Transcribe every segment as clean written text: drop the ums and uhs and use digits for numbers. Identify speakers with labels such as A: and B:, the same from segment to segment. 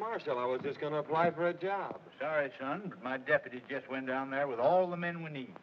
A: Marshal. I was just going to apply for a job.
B: Sorry, son, but my deputy just went down there with all the men we need.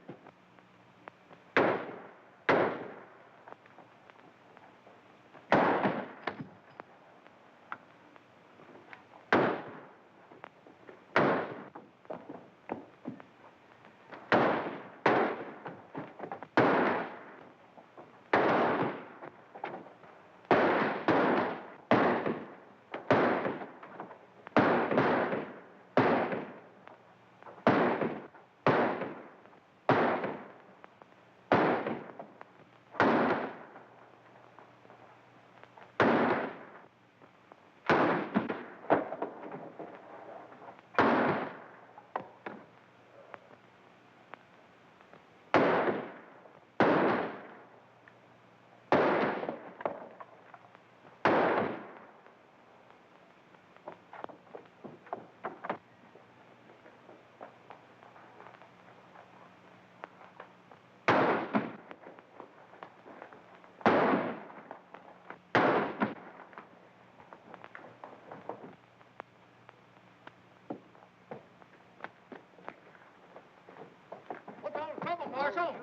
C: Marshal?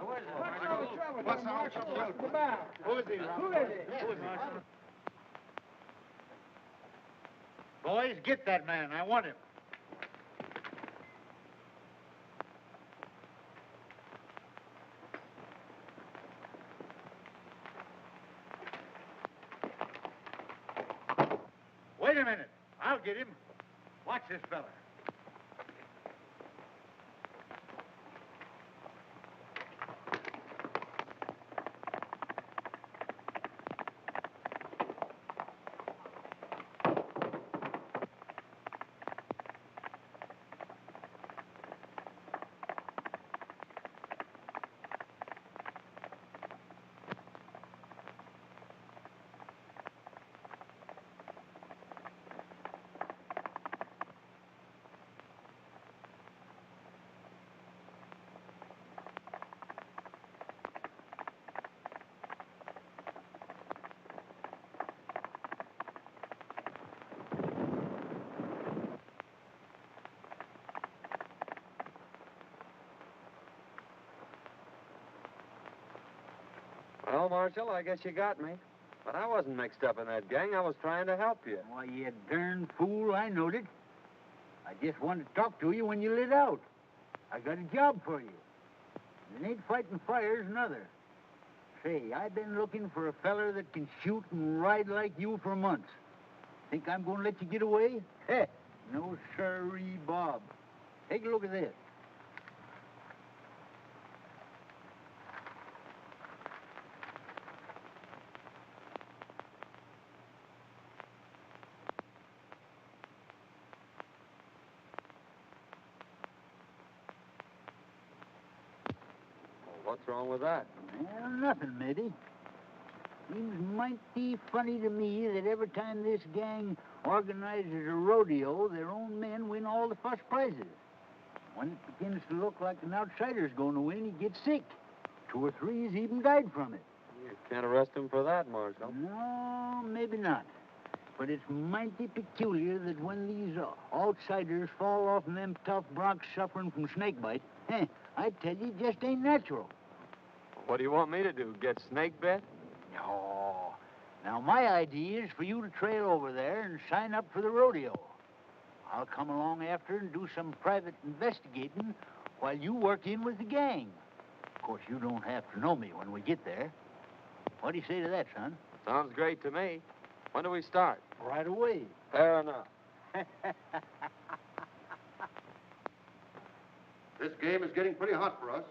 A: What's all the trouble about? Who is he? Who is he?
B: Boys, get that man. I want him. Wait a minute. I'll get him. Watch this fella.
A: Well, Marshal, I guess you got me. But I wasn't mixed up in that gang. I was trying to help you.
B: Why, you darn fool, I knowed it. I just wanted to talk to you when you lit out. I got a job for you. It ain't fighting fires, neither. Say, I've been looking for a feller that can shoot and ride like you for months. Think I'm going to let you get away? Heh, no sirree, Bob. Take a look at this.
A: What's wrong with that?
B: Well, nothing, maybe. Seems mighty funny to me that every time this gang organizes a rodeo, their own men win all the first prizes. When it begins to look like an outsider's going to win, he gets sick. 2 or 3's even died from it.
A: You can't arrest him for that, Marshal.
B: No, maybe not. But it's mighty peculiar that when these outsiders fall off in them tough broncs suffering from snakebite, I tell you, it just ain't natural.
A: What do you want me to do, get snake bit?
B: No. Now, my idea is for you to trail over there and sign up for the rodeo. I'll come along after and do some private investigating while you work in with the gang. Of course, you don't have to know me when we get there. What do you say to that, son?
A: Sounds great to me. When do we start?
B: Right away.
A: Fair enough.
D: This game is getting pretty hot for us.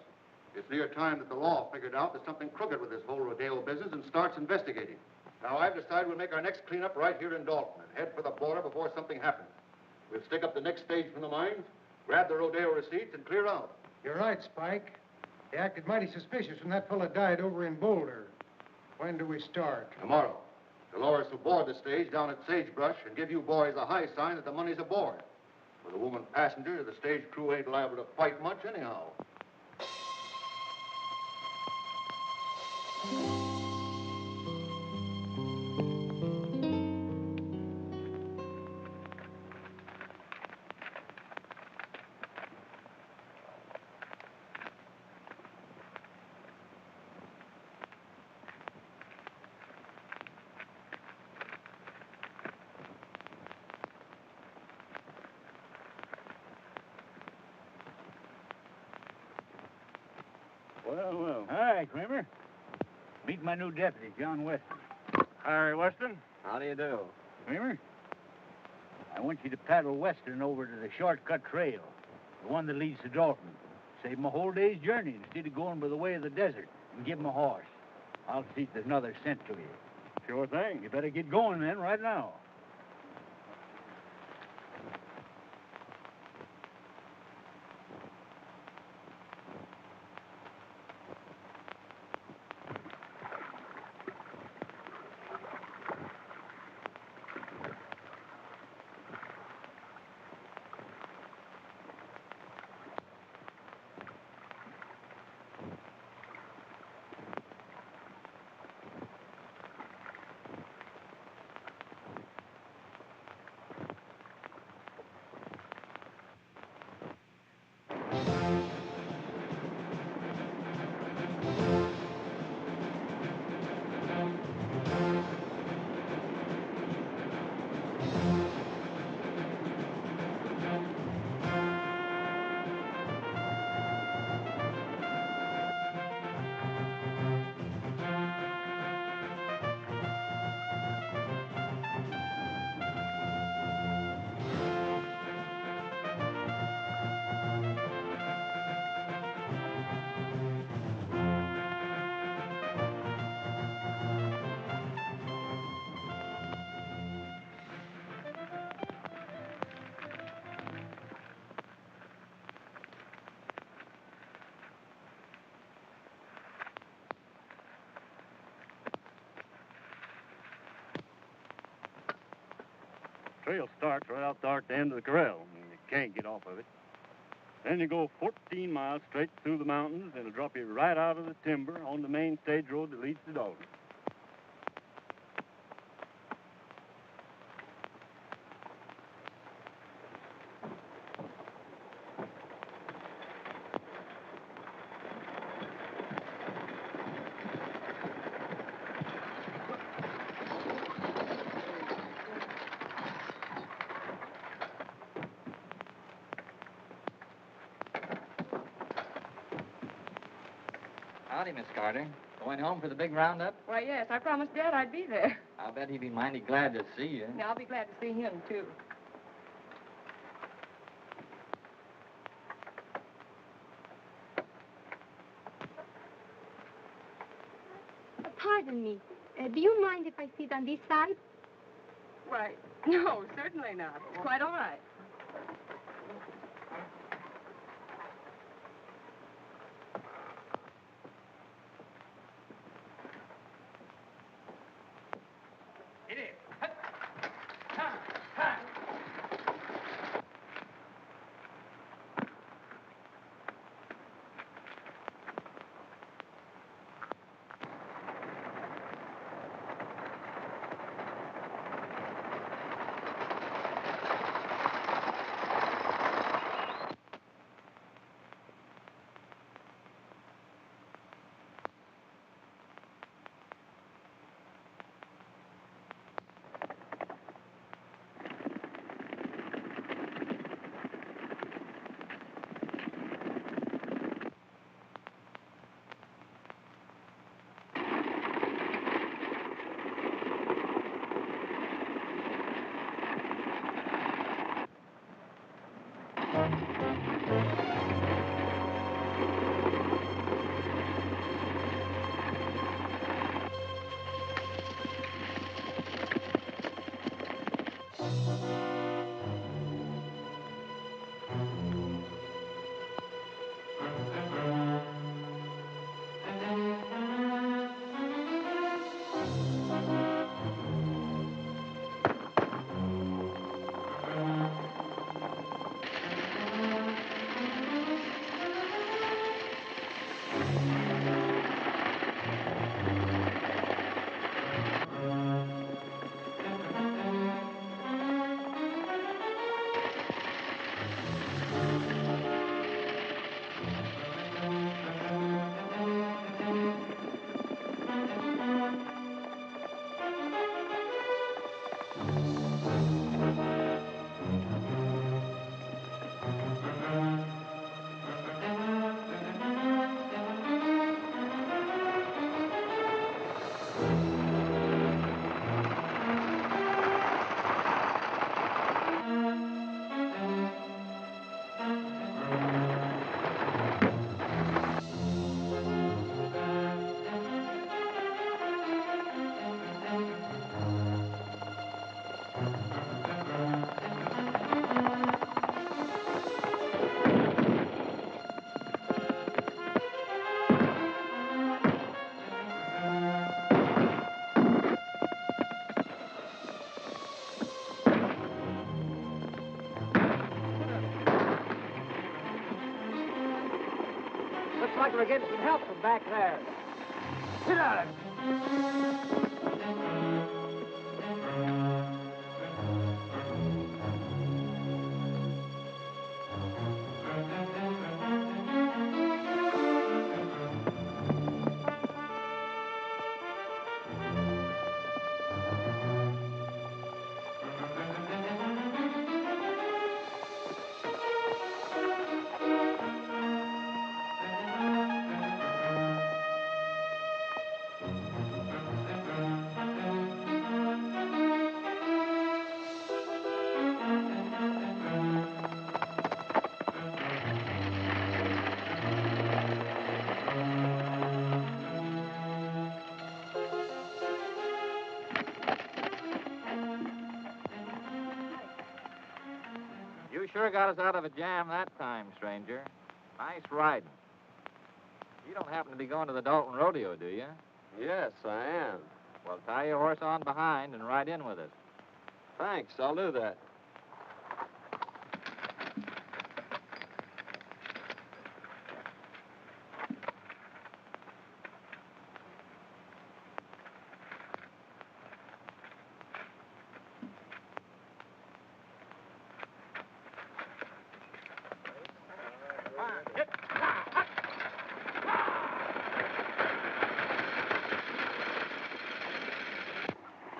D: It's near time that the law figured out there's something crooked with this whole rodeo business and starts investigating. Now, I've decided we'll make our next cleanup right here in Dalton and head for the border before something happens. We'll stick up the next stage from the mines, grab the rodeo receipts, and clear out.
E: You're right, Spike. They acted mighty suspicious when that fella died over in Boulder. When do we start?
D: Tomorrow. Dolores will board the stage down at Sagebrush and give you boys a high sign that the money's aboard. With a woman passenger, the stage crew ain't liable to fight much anyhow.
F: Well, well.
B: All right, Kramer. Meet my new deputy, John Weston.
F: Harry Weston?
A: How do you do?
B: Kramer, I want you to paddle Western over to the shortcut trail, the one that leads to Dalton. Save him a whole day's journey instead of going by the way of the desert, and give him a horse. I'll see if there's another cent to you.
F: Sure thing.
B: You better get going then, right now.
F: Trail starts right out there at the end of the corral, and you can't get off of it. Then you go 14 miles straight through the mountains, and it'll drop you right out of the timber on the main stage road that leads to Dalton.
G: Howdy, Miss Carter. Going home for the big roundup?
H: Why, yes, I promised Dad I'd be there.
G: I'll bet he'd be mighty glad to see you.
H: Now, I'll be glad to see him, too.
I: Pardon me. Do you mind if I sit on this side?
H: Why, no, certainly not. It's quite all right.
G: liable to get some help from back there. Sit down.
J: You sure got us out of a jam that time, stranger. Nice riding. You don't happen to be going to the Dalton Rodeo, do you?
A: Yes, I am.
J: Well, tie your horse on behind and ride in with us.
A: Thanks, I'll do that.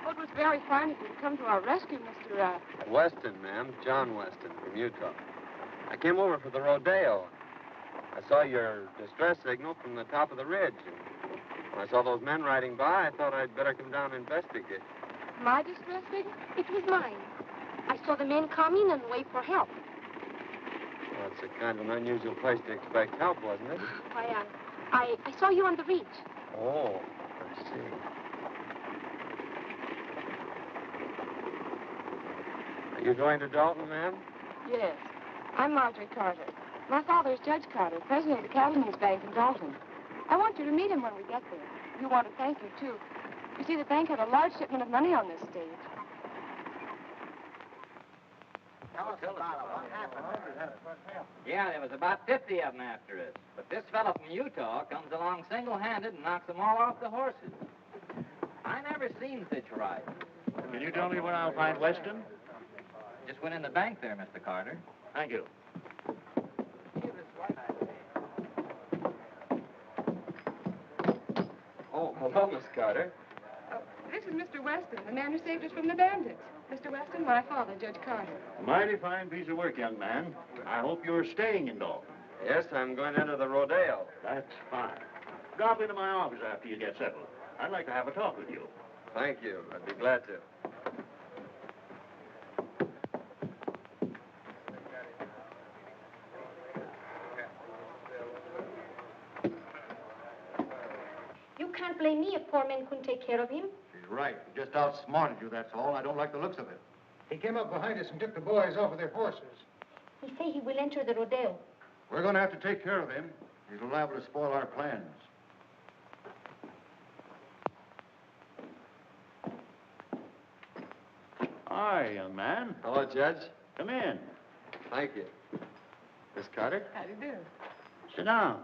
H: Well, it was very fine of you to come to our rescue, Mr.
A: Weston, ma'am. John Weston from Utah. I came over for the rodeo. I saw your distress signal from the top of the ridge. And when I saw those men riding by, I thought I'd better come down and investigate.
I: My distress signal? It was mine. I saw the men coming and wait for help.
A: Well, it's a kind of an unusual place to expect help, wasn't it?
I: I saw you on the ridge.
A: Oh, I see. Are you going to Dalton, ma'am?
H: Yes. I'm Marjorie Carter. My father is Judge Carter, president of the Cattlemen's Bank in Dalton. I want you to meet him when we get there. You want to thank you, too. You see, the bank had a large shipment of money on this stage.
G: Tell us about it. What happened?
J: Yeah, there was about 50 of them after us. But this fellow from Utah comes along single-handed and knocks them all off the horses. I never seen such riding.
C: Can you tell me where I'll find Weston?
J: Just went in the bank there, Mr. Carter.
C: Thank you.
A: Oh, hello, Miss Carter.
H: This is Mr. Weston, the man who saved us from the bandits. Mr. Weston, my father, Judge Carter.
C: A mighty fine piece of work, young man. I hope you're staying in Dalton.
A: Yes, I'm going into the rodeo.
C: That's fine. Drop into my office after you get settled. I'd like to have a talk with you.
A: Thank you. I'd be glad to.
I: You can't blame me if poor men couldn't take care of him.
D: She's right. He just outsmarted you, that's all. I don't like the looks of it.
E: He came up behind us and took the boys off of their horses.
I: He say he will enter the rodeo.
D: We're going to have to take care of him. He's liable to spoil our plans.
C: Hi, young man.
A: Hello, Judge.
C: Come in.
A: Thank you. Miss Carter?
H: How do you do?
C: Sit down.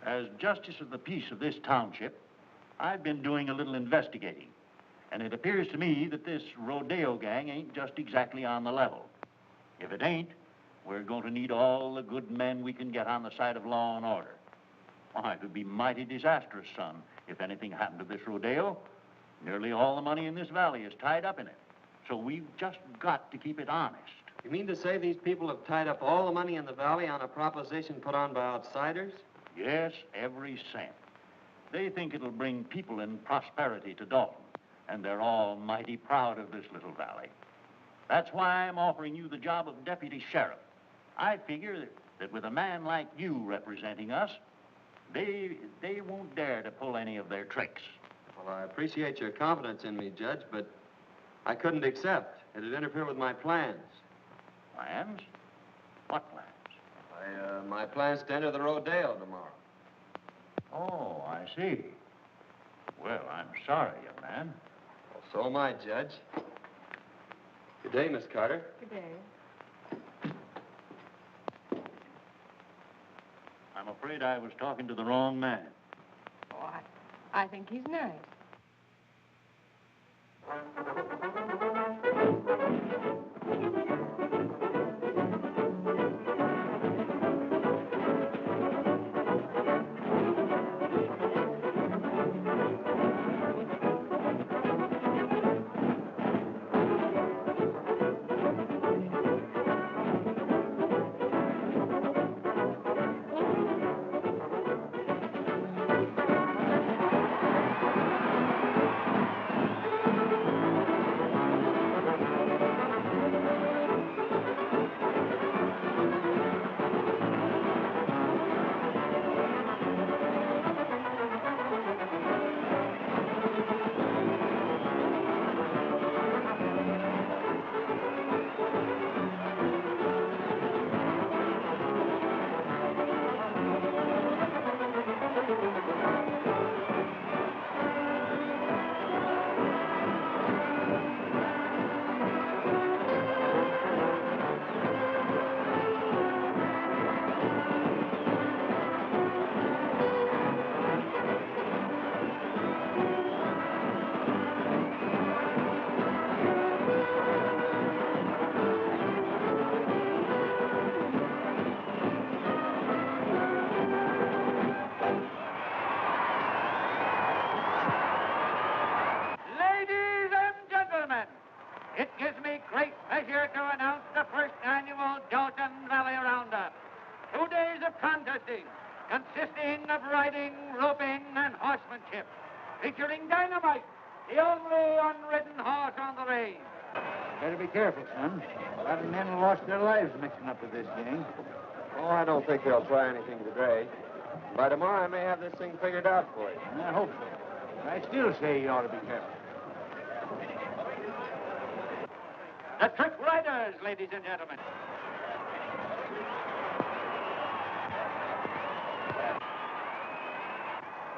C: As justice of the peace of this township, I've been doing a little investigating. And it appears to me that this rodeo gang ain't just exactly on the level. If it ain't, we're going to need all the good men we can get on the side of law and order. Why, it would be mighty disastrous, son, if anything happened to this rodeo. Nearly all the money in this valley is tied up in it. So we've just got to keep it honest.
A: You mean to say these people have tied up all the money in the valley on a proposition put on by outsiders?
C: Yes, every cent. They think it'll bring people and prosperity to Dalton, and they're all mighty proud of this little valley. That's why I'm offering you the job of deputy sheriff. I figure that with a man like you representing us, they won't dare to pull any of their tricks.
A: Well, I appreciate your confidence in me, Judge, but I couldn't accept. It'd interfere with my plans.
C: Plans? What plans?
A: My plans to enter the rodeo tomorrow.
C: Oh, I see. Well, I'm sorry, young man.
A: Well, so am I, Judge. Good day, Miss Carter.
H: Good day.
C: I'm afraid I was talking to the wrong man.
H: Oh, I think he's nice.
K: Ladies and gentlemen, it gives me great pleasure to announce the first annual Dalton Valley Roundup. 2 days of contesting, consisting of riding, roping, and horsemanship, featuring Dynamite, the only unridden horse on the range.
B: Better be careful, son. A lot of men have lost their lives mixing up with this gang.
A: Oh, I don't think they'll try anything today. By tomorrow, I may have this thing figured out for you.
B: I hope so. But I still say you ought to be careful.
K: The Trick Riders, ladies and gentlemen.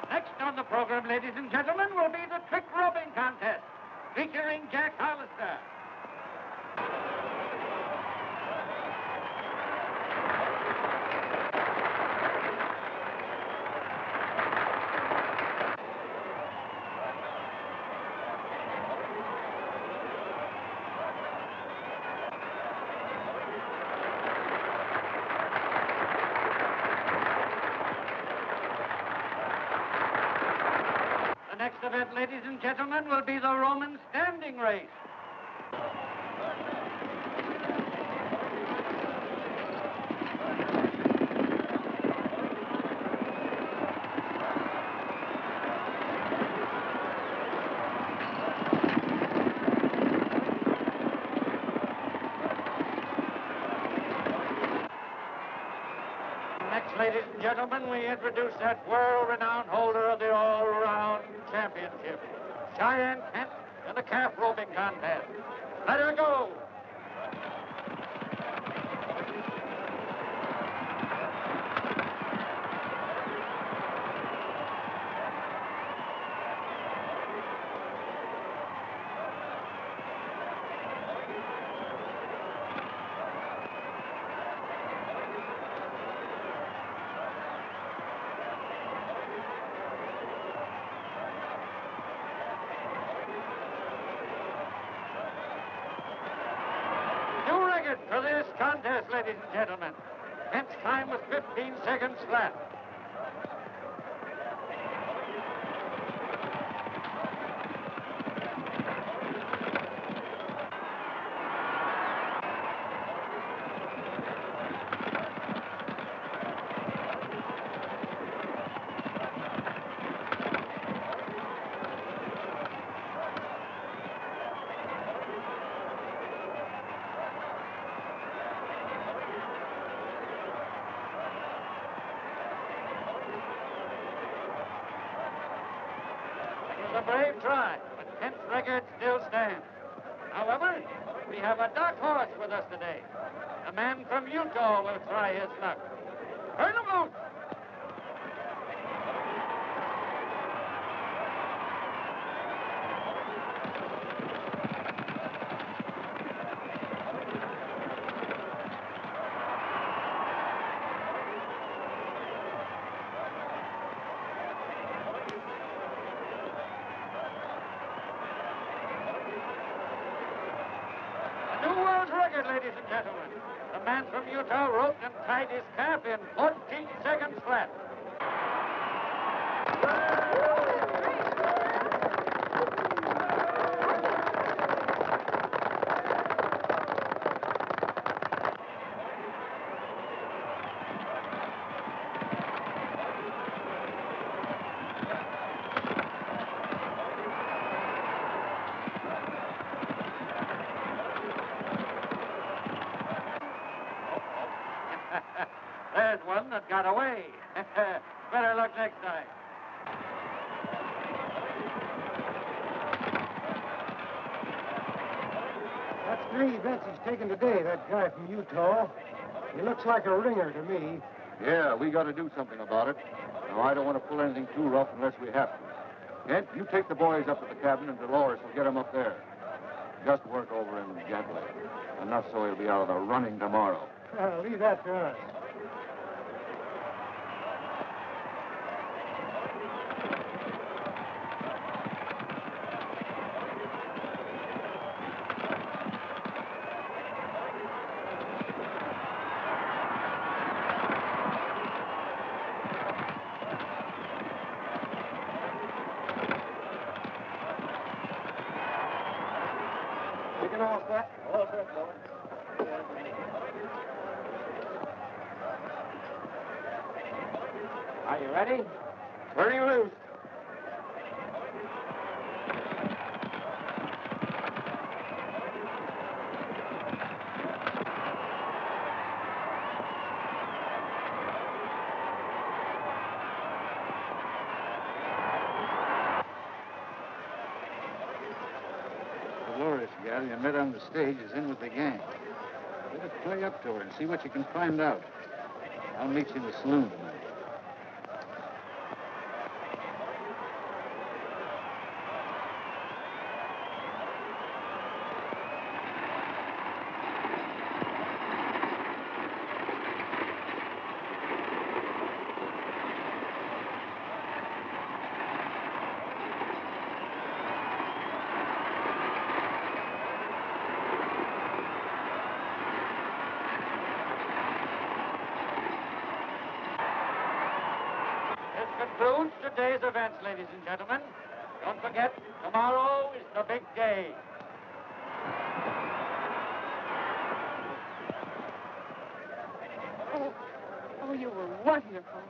K: Next on the program, ladies and gentlemen, will be the Trick Roping Contest, featuring Jack Hollister. The next event, ladies and gentlemen, will be the Roman standing race. Next, ladies and gentlemen, we introduce that world-renowned holder of the all-round championship, Cheyenne Kent, in the calf roping contest. Let her go! For this contest, ladies and gentlemen. Kent's time was 15 seconds flat. It was a brave try, but Kent's record still stands. However, we have a dark horse with us today. A man from Utah will try his luck. Turn him loose! record, ladies and gentlemen. The man from Utah roped and tied his calf in 14 seconds flat. There's one that got away. Better luck next time.
E: That's three bets he's taken today, that guy from Utah. He looks like a ringer to me.
D: Yeah, we got to do something about it. Now, I don't want to pull anything too rough unless we have to. Kent, you take the boys up to the cabin, and Dolores will get them up there. Just work over him gently. Enough so he'll be out of the running tomorrow.
E: Leave that to us.
D: All set?
E: All set, boy.
K: Are you ready?
D: Turning loose.
B: Dolores, gal, you met on the stage, is in with the gang. Better play up to her and see what you can find out. I'll meet you in the saloon tonight.
K: This concludes today's events, ladies and gentlemen. Don't forget, tomorrow is the big day.
H: Oh, you were wonderful.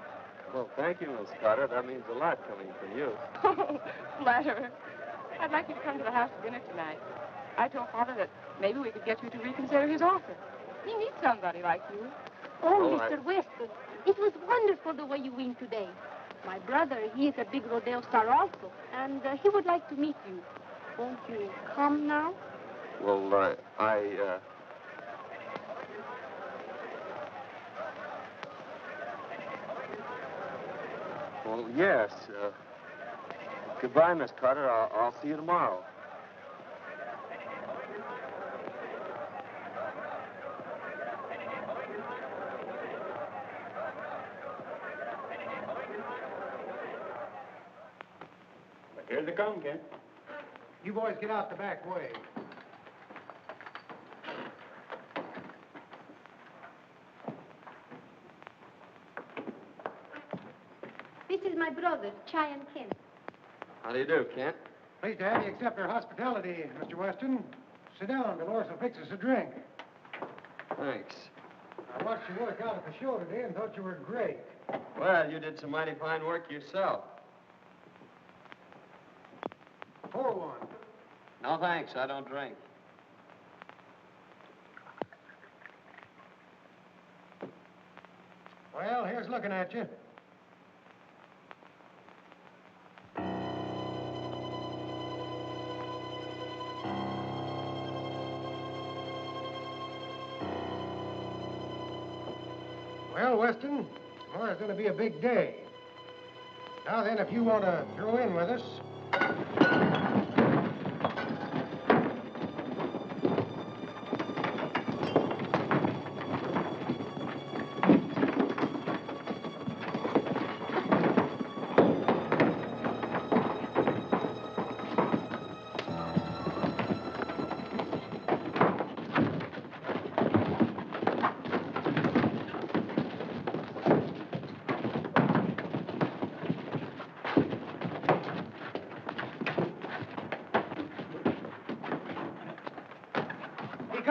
A: Well, thank you, Miss Carter. That means a lot coming from you.
H: Oh, flatterer. I'd like you to come to the house for dinner tonight. I told Father that maybe we could get you to reconsider his offer. He needs somebody like you.
I: Oh,
A: Oh,
I: Mr. Weston, it was wonderful the way you win today. My brother, he is a big rodeo star also, and he would like to meet you. Won't you come now?
A: Well, Well, yes. Goodbye, Miss Carter. I'll see you tomorrow.
F: Here they come, Kent.
E: You boys get out the back way.
I: This is my brother, Cheyenne Kent.
A: How do you do, Kent?
E: Pleased to have you accept our hospitality, Mr. Weston. Sit down. Dolores will fix us a drink.
A: Thanks.
E: I watched you work out at the show today and thought you were great.
A: Well, you did some mighty fine work yourself.
E: Pour one.
A: No, thanks. I don't drink.
E: Well, here's looking at you. Well, Weston, tomorrow's going to be a big day. Now then, if you want to throw in with us...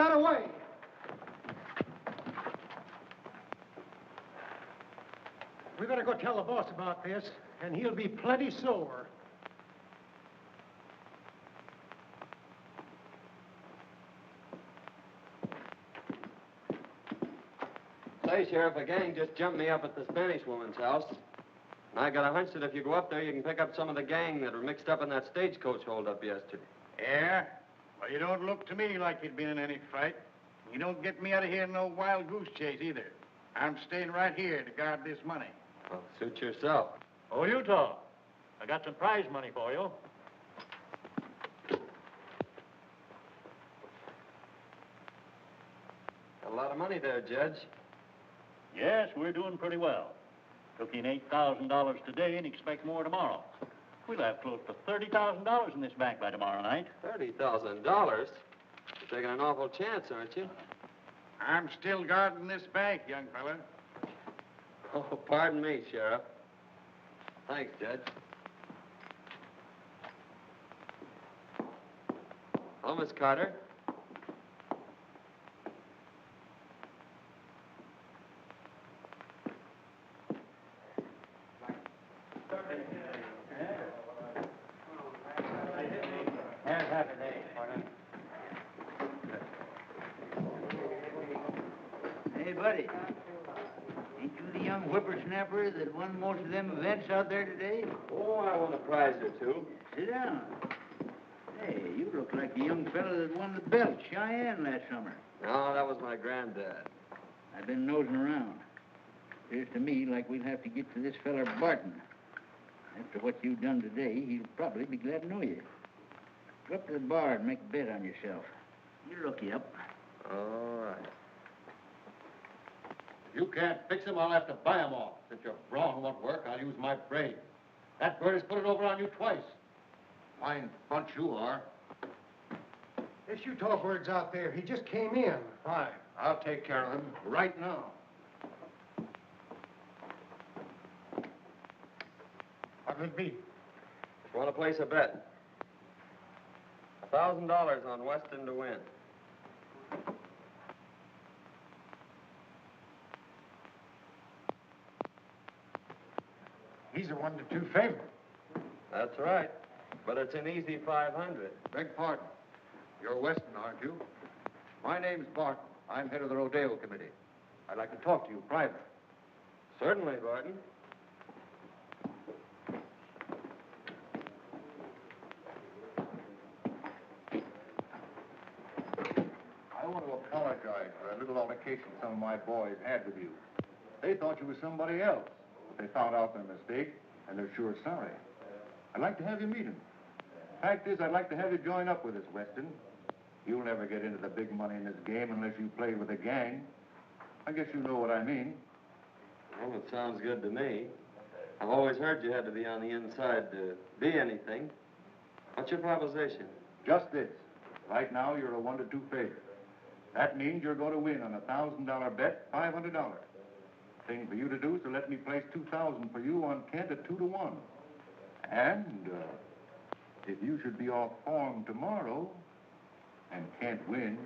E: got away. We better go tell the boss about this, and he'll be plenty sore.
A: Say, Sheriff, a gang just jumped me up at the Spanish woman's house. And I got a hunch that if you go up there, you can pick up some of the gang that were mixed up in that stagecoach holdup yesterday.
C: Yeah? Well, you don't look to me like you'd been in any fight. You don't get me out of here in no wild goose chase either. I'm staying right here to guard this money.
A: Well, suit yourself.
C: Oh, Utah, I got some prize money for you.
A: Got a lot of money there, Judge.
C: Yes, we're doing pretty well. Took in $8,000 today and expect more tomorrow. We'll have close to $30,000 in this bank by tomorrow night.
A: $30,000? You're taking an awful chance, aren't you?
C: I'm still guarding this bank, young fella.
A: Oh, pardon me, Sheriff. Thanks, Judge. Hello, Miss Carter.
B: Hey, buddy. Ain't you the young whippersnapper that won most of them events out there today?
A: Oh, I won a prize or two.
B: Sit down. Hey, you look like the young fella that won the belt, Cheyenne, last summer.
A: No, that was my granddad.
B: I've been nosing around. Appears to me like we'll have to get to this feller Barton. After what you've done today, he'll probably be glad to know you. Go up to the bar and make a bet on yourself. He'll look you up.
A: All right.
D: If you can't fix him, I'll have to buy him off. Since your brawn won't work, I'll use my brain. That bird has put it over on you twice. Fine bunch you are.
E: This Utah bird's out there. He just came in.
D: Fine. I'll take care of him right now.
E: What'll it be?
A: Want to place a bet? $1,000 on Weston to win.
E: He's a 1-2 favorite.
A: That's right. But it's an easy 500.
D: Beg pardon. You're Weston, aren't you? My name's Barton. I'm head of the Rodeo Committee. I'd like to talk to you privately.
A: Certainly, Barton.
D: I want to apologize for a little altercation some of my boys had with you. They thought you were somebody else. But they found out their mistake, and they're sure sorry. I'd like to have you meet them. Fact is, I'd like to have you join up with us, Weston. You'll never get into the big money in this game unless you play with a gang. I guess you know what I mean.
A: Well, it sounds good to me. I've always heard you had to be on the inside to be anything. What's your proposition?
D: Just this. Right now, you're a 1-2 favorite. That means you're going to win on a $1,000 bet, $500. Thing for you to do is to let me place $2,000 for you on Kent at 2-1. And if you should be off form tomorrow and Kent wins,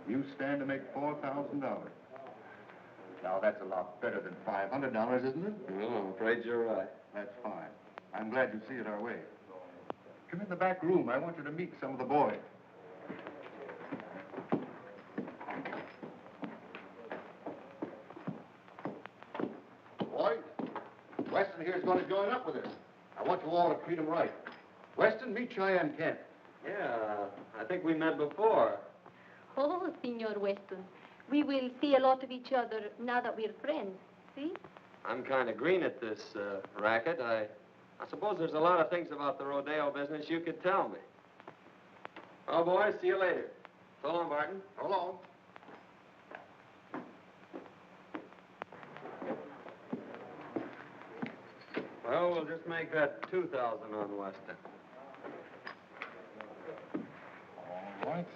D: you stand to make $4,000. Now, that's a lot better than $500, isn't it?
A: Well, I'm afraid you're right.
D: That's fine. I'm glad you see it our way. Come in the back room. I want you to meet some of the boys. Boys, Weston here's going to join up with us. I want you all to treat him right. Weston, meet Cheyenne Kent.
A: Yeah, I think we met before.
I: Oh, Senor Weston, we will see a lot of each other now that we're friends, see?
A: I'm kind of green at this racket. I suppose there's a lot of things about the rodeo business you could tell me. Well, boys, see you later. So long, Barton.
D: So long.
A: Well, we'll just make that 2,000 on Weston.
D: All right.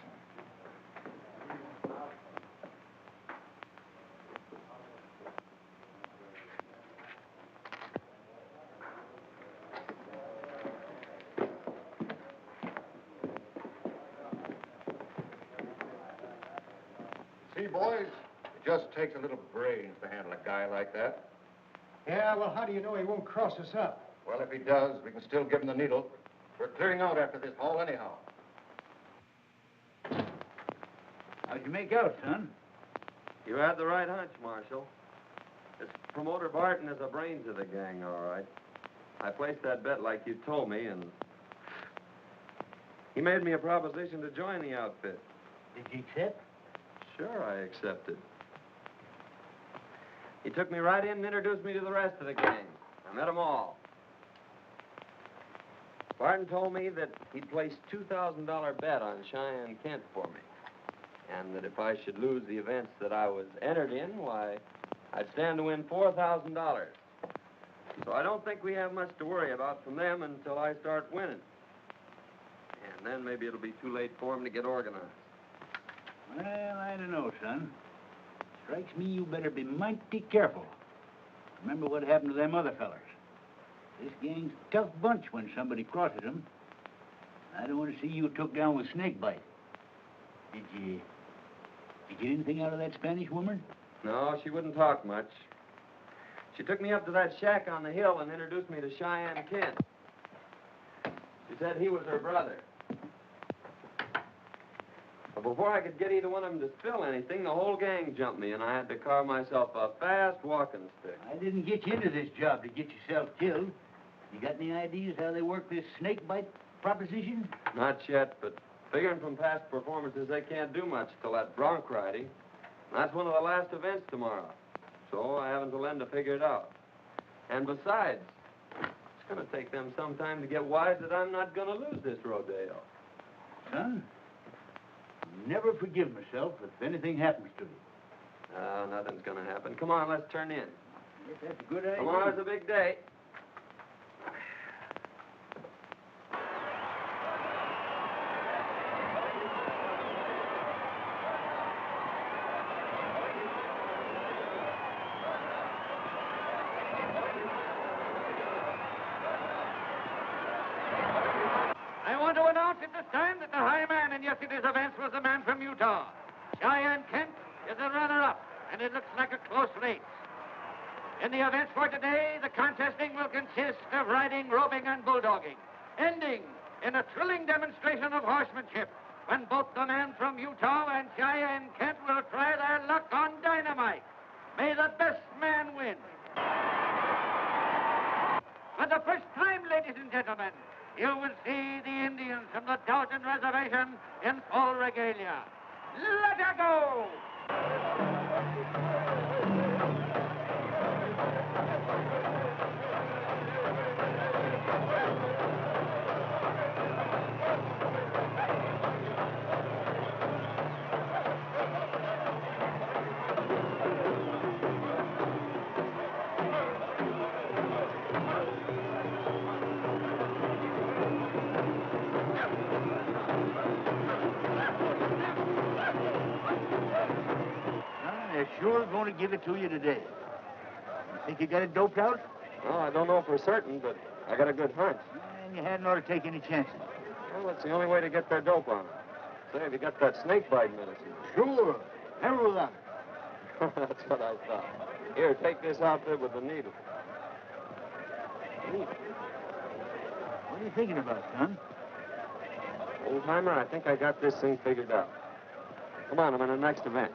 D: See, boys, it just takes a little brains to handle a guy like that.
E: Yeah, well, how do you know he won't cross us up?
D: Well, if he does, we can still give him the needle. We're clearing out after this haul anyhow.
B: How'd you make out, son?
A: You had the right hunch, Marshal. This promoter Barton is the brains of the gang, all right. I placed that bet like you told me, and he made me a proposition to join the outfit.
B: Did you accept?
A: Sure, I accepted. He took me right in and introduced me to the rest of the gang. I met them all. Barton told me that he'd placed $2,000 bet on Cheyenne Kent for me, and that if I should lose the events that I was entered in, why, I'd stand to win $4,000. So I don't think we have much to worry about from them until I start winning. And then maybe it'll be too late for them to get organized.
B: Well, I don't know, son. Strikes me you better be mighty careful. Remember what happened to them other fellers. This gang's a tough bunch when somebody crosses them. I don't want to see you took down with snakebite. Did you get anything out of that Spanish woman?
A: No, she wouldn't talk much. She took me up to that shack on the hill and introduced me to Cheyenne Kent. She said he was her brother. But before I could get either one of them to spill anything, the whole gang jumped me, and I had to carve myself a fast walking stick.
B: I didn't get you into this job to get yourself killed. You got any ideas how they work this snakebite proposition?
A: Not yet, but figuring from past performances, they can't do much till that bronc riding. That's one of the last events tomorrow. So I have until then to figure it out. And besides, it's going to take them some time to get wise that I'm not going to lose this rodeo.
B: Son, I'll never forgive myself if anything happens to you.
A: Nothing's going to happen. Come on, let's turn in.
B: Yes, that's a good idea.
A: Tomorrow's a big day.
K: I want to announce at this time that the high man in yesterday's events was a man from Utah. Cheyenne Kent is a runner-up, and it looks like a close race. In the events for today, the contesting will consist of riding, roping, and bulldogging, ending in a thrilling demonstration of horsemanship when both the man from Utah and Cheyenne Kent will try their luck on dynamite. May the best man win. For the first time, ladies and gentlemen, you will see the Indians from the Dalton Reservation in full regalia. Let her go!
B: They're sure going to give it to you today. You think you got it doped out?
A: Well, I don't know for certain, but I got a good hunch.
B: And you hadn't ought to take any chances.
A: Well, that's the only way to get their dope on them. Say, have you got that snake bite medicine?
B: Sure. Never without it.
A: That's what I thought. Here, take this outfit with the needle. Needle?
B: What are you thinking about, son?
A: Old-timer, I think I got this thing figured out. Come on, I'm in the next event.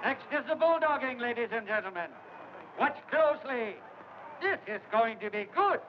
K: Next is the bulldogging, ladies and gentlemen. Watch closely. This is going to be good.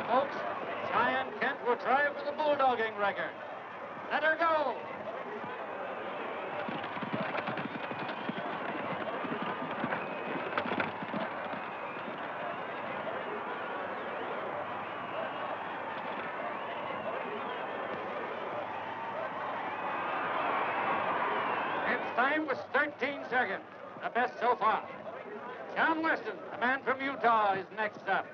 K: Now, folks, Cheyenne Kent will try for the bulldogging record. Let her go. Its time was 13 seconds, the best so far. John Weston, the man from Utah, is next up.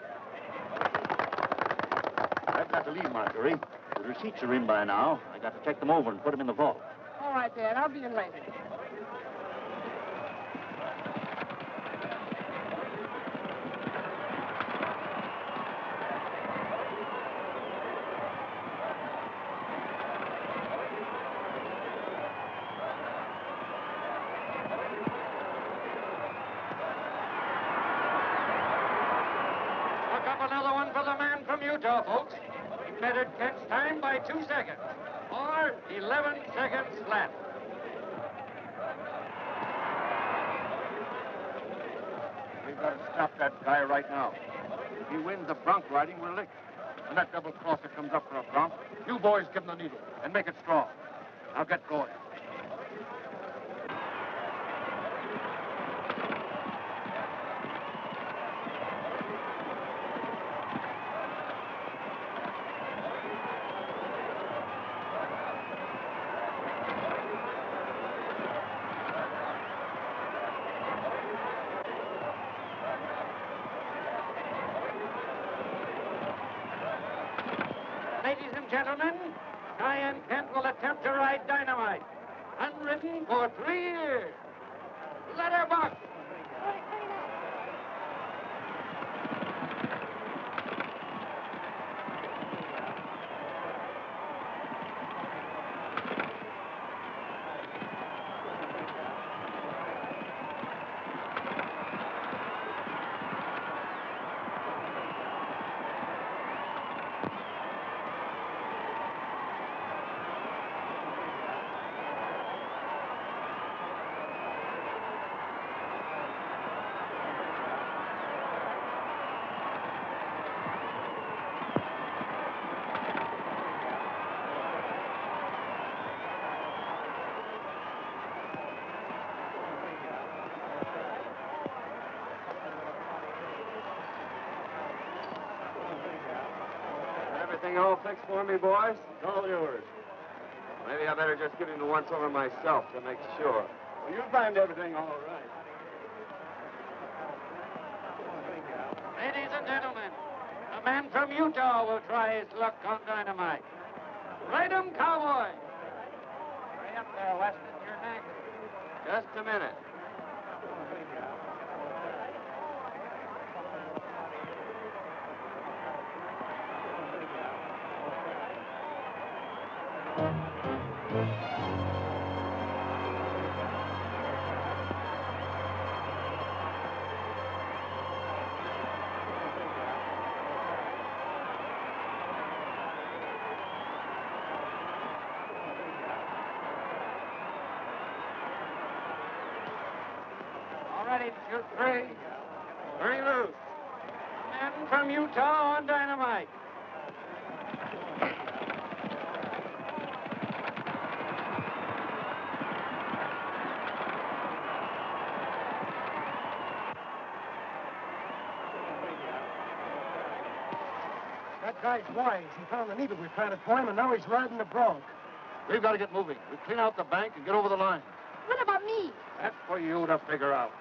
C: I've got to leave, Marjorie. The receipts are in by now. I got to check them over and put them in the vault.
H: All right, Dad. I'll be in later.
K: Look up another one for the man from Utah, folks. He bettered Kent's time by 2 seconds, or 11 seconds flat.
D: We've got to stop that guy right now. If he wins the bronc riding, we're licked. When that double crosser comes up for a bronc, you boys give him the needle and make it strong. Now get going.
K: Ladies and gentlemen, Cheyenne Kent will attempt to ride Dynamite. Unridden for 3 years. Let her buck.
A: Everything all fixed for me, boys? It's all yours. Maybe I better just give him the once-over myself to make sure.
F: Well, you'll find everything all right.
K: Ladies and gentlemen, a man from Utah will try his luck on Dynamite. Ride 'em, cowboy.
J: Hurry up there, Weston. You're next.
A: Just a minute.
K: All ready to shoot 3. Very loose. Man from Utah on Dynamite.
E: That guy's wise. He found the needle we planted for him, and now he's riding the bronc.
D: We've got to get moving. We clean out the bank and get over the line.
I: What about me?
D: That's for you to figure out.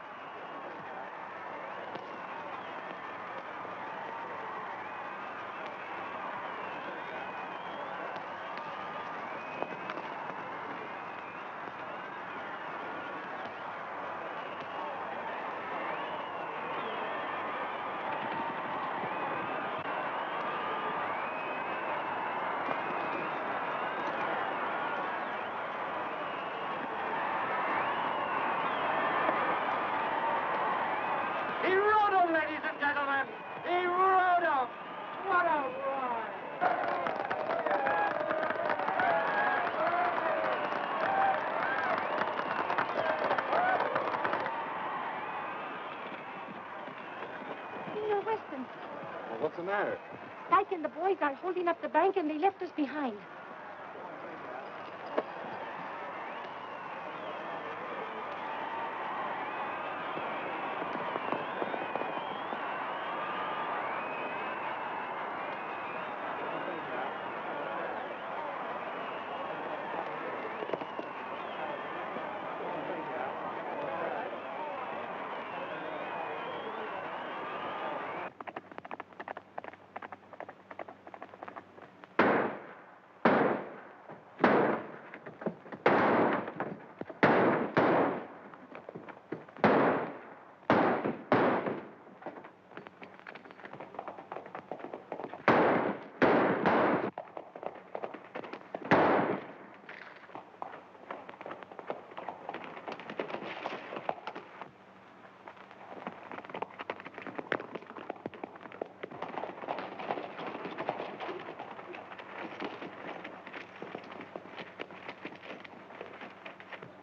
K: He rode him, ladies and gentlemen. He rode him. What a ride.
I: Senor Weston,
A: Well, what's the matter?
I: Spike and the boys are holding up the bank, and they left us behind.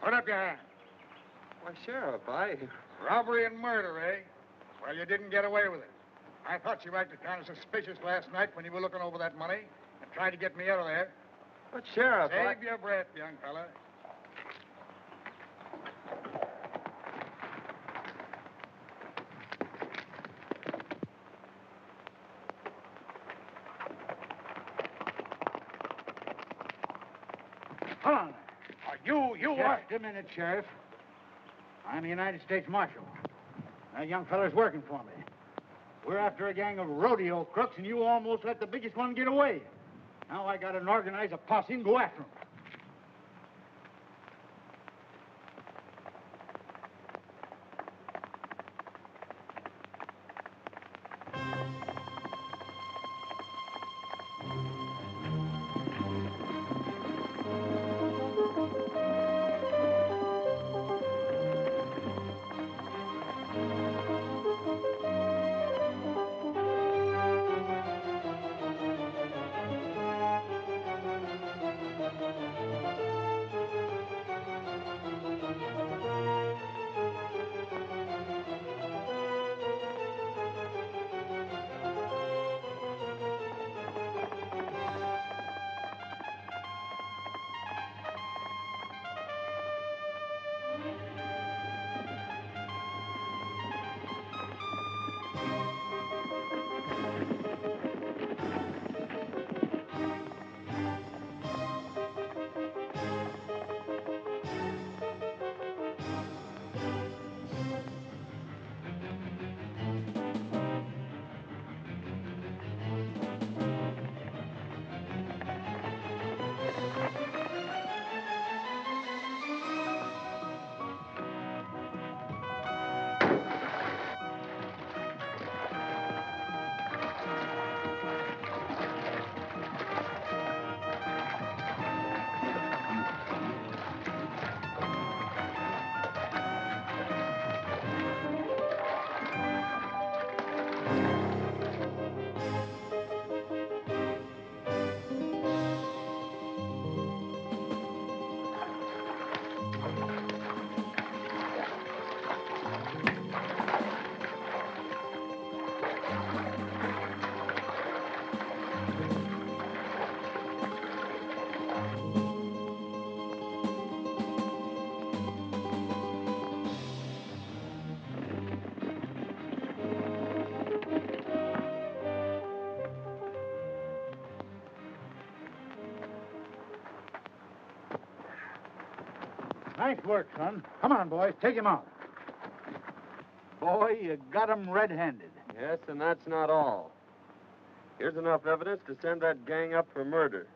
E: Put up your hand.
A: Why, Sheriff,
E: Robbery and murder, eh? Well, you didn't get away with it. I thought you acted kind of suspicious last night when you were looking over that money and tried to get me out of there.
A: But, Sheriff,
E: Save your breath, young fella.
B: Hold on. Just a minute, Sheriff. I'm the United States Marshal. That young fella's working for me. We're after a gang of rodeo crooks, and you almost let the biggest one get away. Now I gotta organize a posse and go after them. Nice work, son. Come on, boys. Take him out. Boy, you got him red-handed.
A: Yes, and that's not all. Here's enough evidence to send that gang up for murder.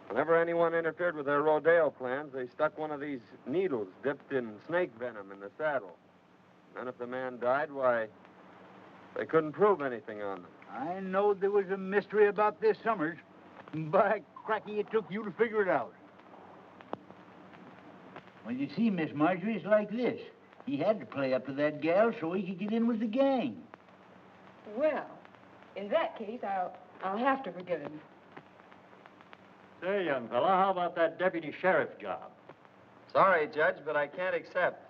A: Whenever anyone interfered with their rodeo plans, they stuck one of these needles dipped in snake venom in the saddle. And if the man died, why, they couldn't prove anything on them.
B: I know there was a mystery about this, Summers. By cracky, it took you to figure it out. Well, you see, Miss Marjorie, it's like this. He had to play up to that gal so he could get in with the gang.
H: Well, in that case, I'll have to forgive him.
C: Say, young fella, how about that deputy sheriff job?
A: Sorry, Judge, but I can't accept.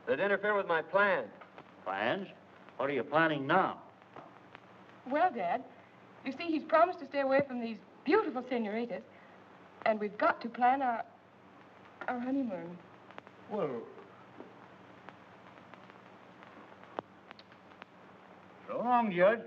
A: They'd interfere with my plan.
C: Plans? What are you planning now?
H: Well, Dad, you see, he's promised to stay away from these beautiful senoritas, and we've got to plan our honeymoon.
B: Well, so long, Judge.